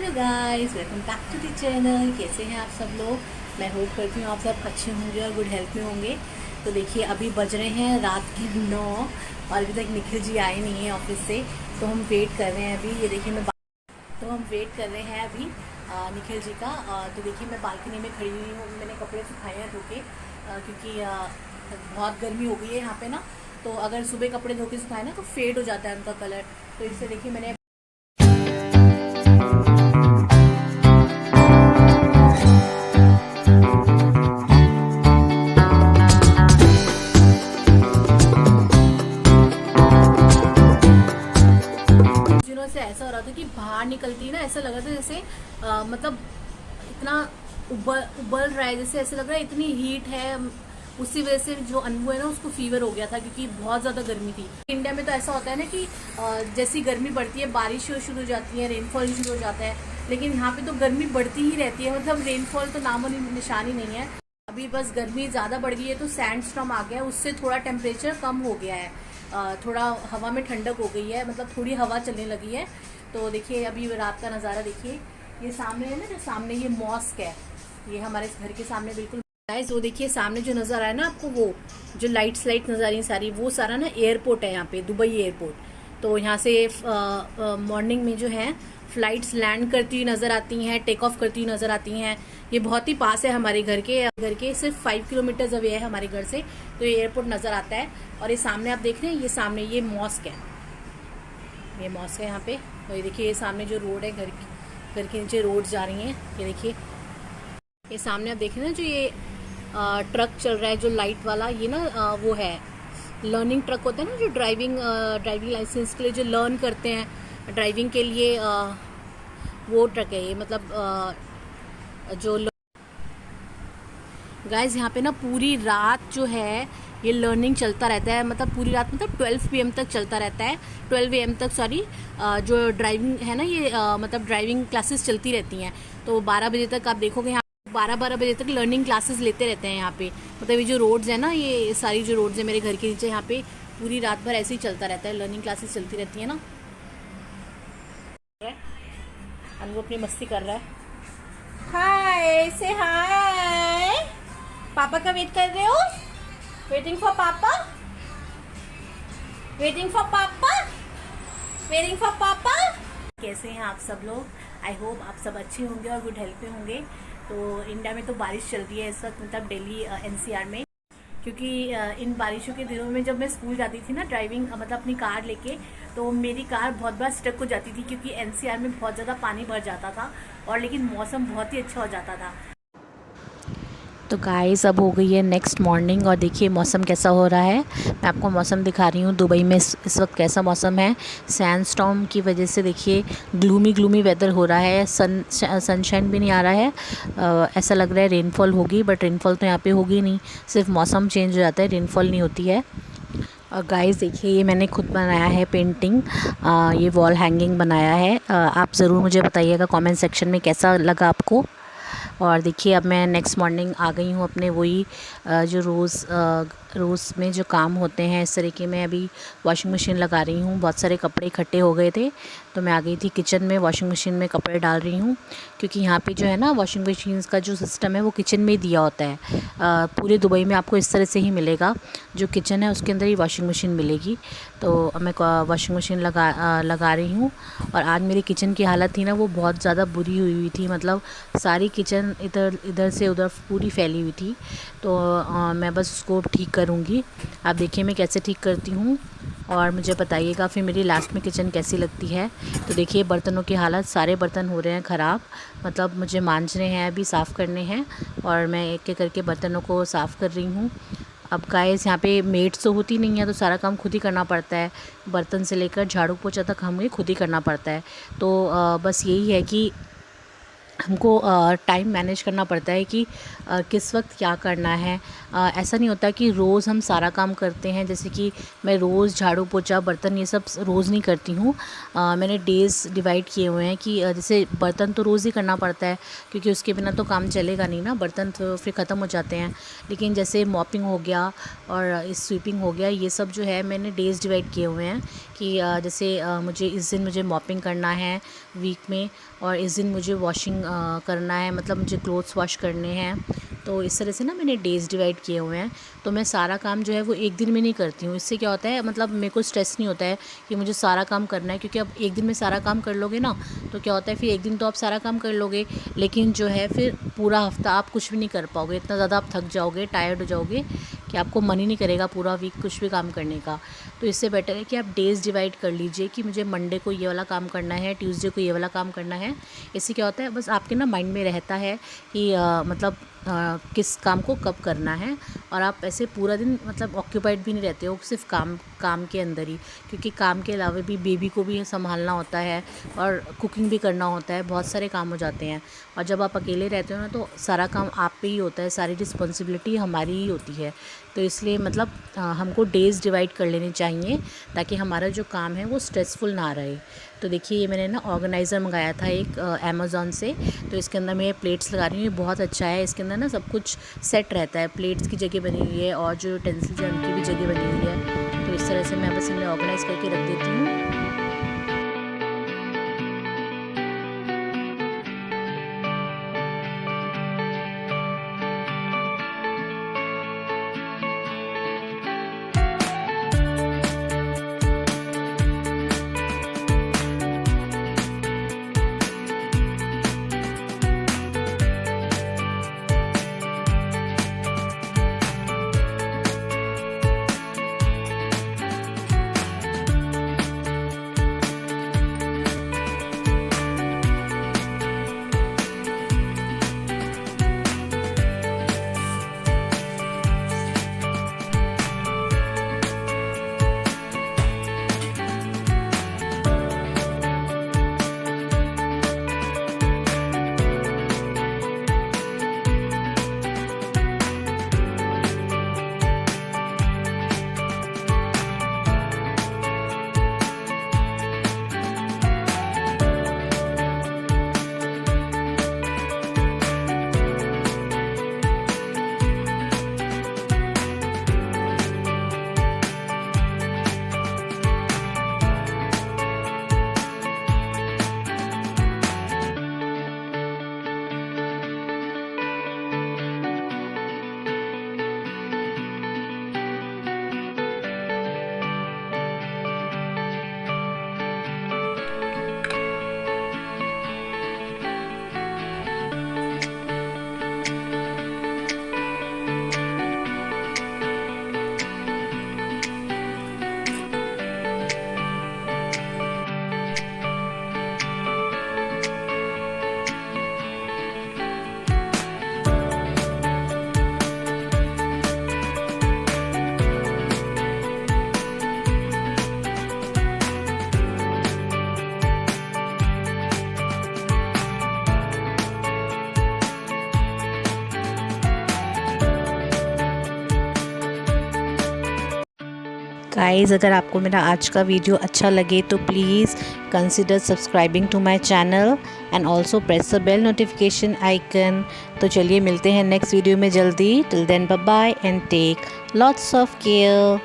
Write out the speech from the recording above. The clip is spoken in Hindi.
Hello guys, welcome back to the channel. कैसे हैं आप सब लोग? मैं होप करती हूँ आप सब अच्छे होंगे और गुड हेल्थ में होंगे। तो देखिए, अभी बज रहे हैं रात के 9 और अभी तक निखिल जी आए नहीं हैं ऑफिस से। तो हम वेट कर रहे हैं अभी। ये देखिए तो हम वेट कर रहे हैं अभी निखिल जी का। तो देखिए, मैं बालकनी में खड़ी हुई हूँ। मैंने कपड़े सुखाए हैं धो के, क्योंकि बहुत गर्मी हो गई है यहाँ पे ना। तो अगर सुबह कपड़े धो के सुखाए ना तो फेड हो जाता है उनका कलर। तो इससे देखिए मैंने दिनों से ऐसा हो रहा था कि बाहर निकलती ना ऐसा लग रहा था जैसे मतलब इतना उबल उबल रहा है, जैसे ऐसा लग रहा है इतनी हीट है। उसी वजह से जो अनुभव है ना उसको फीवर हो गया था, क्योंकि बहुत ज्यादा गर्मी थी। इंडिया में तो ऐसा होता है ना कि जैसी गर्मी बढ़ती है बारिश शुरू हो जाती है, रेनफॉल शुरू हो जाता है। लेकिन यहाँ पे तो गर्मी बढ़ती ही रहती है, मतलब रेनफॉल तो नामो निशान ही नहीं है। अभी बस गर्मी ज़्यादा बढ़ गई है तो सैंड स्टॉर्म आ गया है, उससे थोड़ा टेम्परेचर कम हो गया है। थोड़ा हवा में ठंडक हो गई है, मतलब थोड़ी हवा चलने लगी है। तो देखिए अभी रात का नज़ारा देखिए। ये सामने है ना, जो सामने ये मॉस्क है, ये हमारे घर के सामने बिल्कुल गाइस। वो देखिए सामने जो नज़र आया ना आपको, वो जो लाइट्स नजर आ रही सारी, वो सारा ना एयरपोर्ट है यहाँ पे, दुबई एयरपोर्ट। तो यहाँ से मॉर्निंग में जो है फ्लाइट्स लैंड करती हुई नजर आती हैं, टेक ऑफ करती हुई नजर आती हैं। ये बहुत ही पास है हमारे घर के सिर्फ 5 किलोमीटर अवे है हमारे घर से। तो ये एयरपोर्ट नजर आता है। और ये सामने आप देख रहे हैं, ये सामने ये मॉस्क है, ये मॉस्क है यहाँ पे। और ये देखिए, ये सामने जो रोड है, घर के नीचे रोड जा रही हैं, ये देखिए। ये सामने आप देख रहे हैं जो ये ट्रक चल रहा है, जो लाइट वाला, ये ना वो है लर्निंग ट्रक होता है ना, जो ड्राइविंग लाइसेंस के लिए जो लर्न करते हैं ड्राइविंग के लिए, वो ट्रक है ये। मतलब जो गाइज यहाँ पे ना पूरी रात जो है ये लर्निंग चलता रहता है। मतलब पूरी रात, मतलब 12 PM तक चलता रहता है, 12 AM तक, सॉरी। जो ड्राइविंग है ना ये मतलब ड्राइविंग क्लासेस चलती रहती हैं। तो 12 बजे तक आप देखोगे यहाँ 12 बजे तक लर्निंग क्लासेस लेते रहते हैं यहाँ पे। मतलब ये जो रोड्स है ना, ये सारी जो रोड्स है मेरे घर के नीचे, यहाँ पे पूरी रात भर ऐसे ही चलता रहता है, लर्निंग क्लासेस चलती रहती है ना। अनु अपनी मस्ती कर रहा है। हाय से हाय, पापा का वेट कर रहे हो? वेटिंग फॉर पापा, वेटिंग फॉर पापा, वेटिंग फॉर पापा। कैसे हैं आप सब लोग? आई होप आप सब अच्छे होंगे और गुड हेल्थ में होंगे। तो इंडिया में तो बारिश चल रही है इस वक्त, मतलब दिल्ली NCR में। क्योंकि इन बारिशों के दिनों में जब मैं स्कूल जाती थी ना ड्राइविंग, मतलब अपनी कार लेके, तो मेरी कार बहुत बार स्टक हो जाती थी, क्योंकि NCR में बहुत ज़्यादा पानी भर जाता था। और लेकिन मौसम बहुत ही अच्छा हो जाता था। तो गाइस, अब हो गई है नेक्स्ट मॉर्निंग और देखिए मौसम कैसा हो रहा है। मैं आपको मौसम दिखा रही हूँ दुबई में इस वक्त कैसा मौसम है। सैंड स्टॉर्म की वजह से देखिए ग्लूमी वेदर हो रहा है, सनशाइन भी नहीं आ रहा है। ऐसा लग रहा है रेनफॉल होगी, बट रेनफॉल तो यहाँ पे होगी नहीं, सिर्फ मौसम चेंज हो जाता है, रेनफॉल नहीं होती है। और गाइस देखिए, ये मैंने खुद बनाया है पेंटिंग, ये वॉल हैंगिंग बनाया है। आप ज़रूर मुझे बताइएगा कमेंट सेक्शन में कैसा लगा आपको। और देखिए, अब मैं नेक्स्ट मॉर्निंग आ गई हूँ अपने वही जो रोज़ में जो काम होते हैं इस तरीके में। अभी वॉशिंग मशीन लगा रही हूँ, बहुत सारे कपड़े इकट्ठे हो गए थे, तो मैं आ गई थी किचन में, वॉशिंग मशीन में कपड़े डाल रही हूँ। क्योंकि यहाँ पे जो है ना वॉशिंग मशीन का जो सिस्टम है वो किचन में ही दिया होता है। पूरे दुबई में आपको इस तरह से ही मिलेगा, जो किचन है उसके अंदर ही वॉशिंग मशीन मिलेगी। तो मैं वॉशिंग मशीन लगा रही हूँ। और आज मेरी किचन की हालत थी ना, वो बहुत ज़्यादा बुरी हुई थी। मतलब सारी किचन इधर से उधर पूरी फैली हुई थी। तो मैं बस उसको ठीक करूँगी। आप देखिए मैं कैसे ठीक करती हूँ और मुझे बताइएगा फिर मेरी लास्ट में किचन कैसी लगती है। तो देखिए बर्तनों की हालत, सारे बर्तन हो रहे हैं ख़राब, मतलब मुझे मांजने हैं, अभी साफ़ करने हैं। और मैं एक एक करके बर्तनों को साफ़ कर रही हूँ। अब गाइस यहाँ पे मेड्स तो होती नहीं है, तो सारा काम खुद ही करना पड़ता है, बर्तन से लेकर झाड़ू पोछा तक हमें खुद ही करना पड़ता है। तो बस यही है कि हमको टाइम मैनेज करना पड़ता है कि किस वक्त क्या करना है। ऐसा नहीं होता कि रोज़ हम सारा काम करते हैं, जैसे कि मैं रोज़ झाड़ू पोछा बर्तन ये सब रोज़ नहीं करती हूँ। मैंने डेज़ डिवाइड किए हुए हैं कि जैसे बर्तन तो रोज़ ही करना पड़ता है, क्योंकि उसके बिना तो काम चलेगा नहीं ना, बर्तन तो फिर ख़त्म हो जाते हैं। लेकिन जैसे मॉपिंग हो गया और स्वीपिंग हो गया, ये सब जो है मैंने डेज़ डिवाइड किए हुए हैं कि जैसे मुझे इस दिन मुझे मॉपिंग करना है, वीक में, और इस दिन मुझे वॉशिंग करना है, मतलब मुझे क्लोथ्स वॉश करने हैं। तो इस तरह से ना मैंने डेज़ डिवाइड किए हुए हैं। तो मैं सारा काम जो है वो एक दिन में नहीं करती हूँ। इससे क्या होता है, मतलब मेरे को स्ट्रेस नहीं होता है कि मुझे सारा काम करना है, क्योंकि अब एक दिन में सारा काम कर लोगे ना तो क्या होता है, फिर एक दिन तो आप सारा काम कर लोगे, लेकिन जो है फिर पूरा हफ्ता आप कुछ भी नहीं कर पाओगे। इतना ज़्यादा आप थक जाओगे, टायर्ड हो जाओगे कि आपको मन ही नहीं करेगा पूरा वीक कुछ भी काम करने का। तो इससे बेटर है कि आप डेज़ डिवाइड कर लीजिए कि मुझे मंडे को ये वाला काम करना है, ट्यूसडे को ये वाला काम करना है। इससे क्या होता है, बस आपके ना माइंड में रहता है कि मतलब किस काम को कब करना है, और आप ऐसे पूरा दिन मतलब ऑक्यूपाइड भी नहीं रहते हो सिर्फ काम के अंदर ही, क्योंकि काम के अलावा भी बेबी को भी संभालना होता है और कुकिंग भी करना होता है, बहुत सारे काम हो जाते हैं। और जब आप अकेले रहते हो ना तो सारा काम आप पे ही होता है, सारी रिस्पॉन्सिबिलिटी हमारी ही होती है। तो इसलिए मतलब हमको डेज़ डिवाइड कर लेने चाहिए ताकि हमारा जो काम है वो स्ट्रेसफुल ना रहे। तो देखिए ये मैंने ना ऑर्गेनाइज़र मंगाया था एक अमेज़ॉन से। तो इसके अंदर मैं प्लेट्स लगा रही हूँ, ये बहुत अच्छा है। इसके अंदर ना सब कुछ सेट रहता है, प्लेट्स की जगह बनी हुई है और जो यूटेंसिल्स हैं उनकी भी जगह बनी हुई है। तो इस तरह से मैं बस इन्हें ऑर्गेनाइज़ करके रख देती हूँ। गाइज़ अगर आपको मेरा आज का वीडियो अच्छा लगे तो please consider subscribing to my channel and also press the bell notification icon. तो चलिए मिलते हैं नेक्स्ट वीडियो में जल्दी। Till then bye bye and take lots of care.